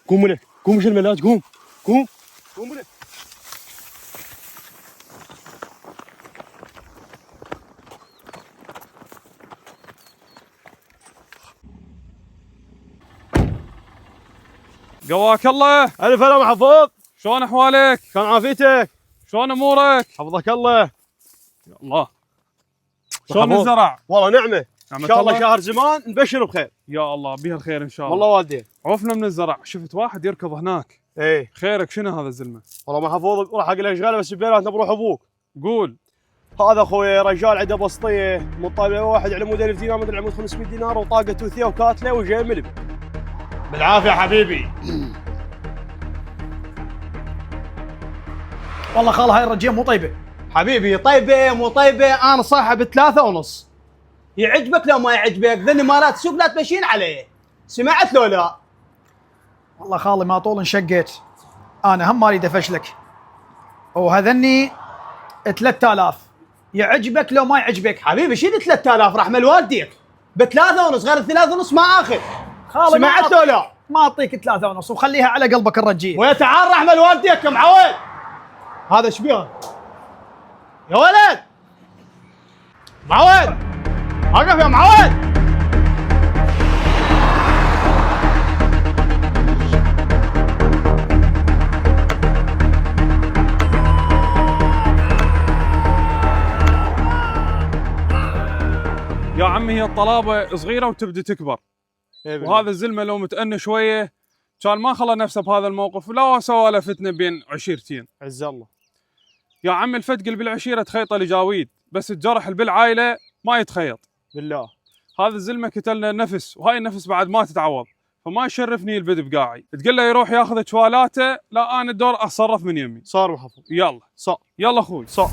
قوم لك، قوم مش الملاج، قوم قوم قوم لك. قواك الله. الف هلا محفوظ، شلون احوالك؟ كان عافيتك؟ شلون امورك؟ حفظك الله. يا الله. شلون محفوظ. الزرع؟ والله نعمه، نعمة ان شاء الله الله. شهر زمان نبشر بخير. يا الله بيها الخير ان شاء الله. والله والدين. عوفنا من الزرع، شفت واحد يركض هناك. ايه خيرك شنو هذا الزلمه؟ والله محفوظ راح اقول لك شغله بس ببيناتنا بروح ابوك. قول. هذا اخوي رجال عنده بسطيه من طابع واحد على مود 1000 دينار، مدري على مود 500 دينار، وطاقه توثيه وكاتله وجاي ملب. بالعافيه حبيبي. والله خاله هاي الرجيه مو طيبه. حبيبي طيبه مو طيبه، انا صاحب 3.5. يعجبك لو ما يعجبك، ذني مالات سوق لا تمشين عليه. سمعت لو لا؟ والله خالي ما طول انشقيت، انا هم اريد افشلك. وهذني 3000، يعجبك لو ما يعجبك. حبيبي شيل 3000 رحمه والديك، ب3.5 غير 3.5 ما اخذ. خالي سمعت لو لا؟ ما اعطيك 3.5 وخليها على قلبك الرجيه. ويا تعال رحمه والديك يا معود. هذا ايش بيه؟ يا ولد معود، وقف يا معود. يا عمي هي الطلابه صغيره وتبدي تكبر. وهذا الزلمه لو متأنى شويه كان ما خلى نفسه بهذا الموقف ولا سوى له فتنه بين عشيرتين. عز الله. يا عمي الفتق اللي بالعشيره تخيطه لجاويد، بس الجرح اللي بالعائله ما يتخيط. بالله. هذا الزلمه كتلنا نفس، وهاي النفس بعد ما تتعوض، فما يشرفني البد بقاعي. تقول له يروح ياخذ شوالاته، لا انا الدور اتصرف من يمي. صار محفوظ. يلا صار. يلا اخوي صار.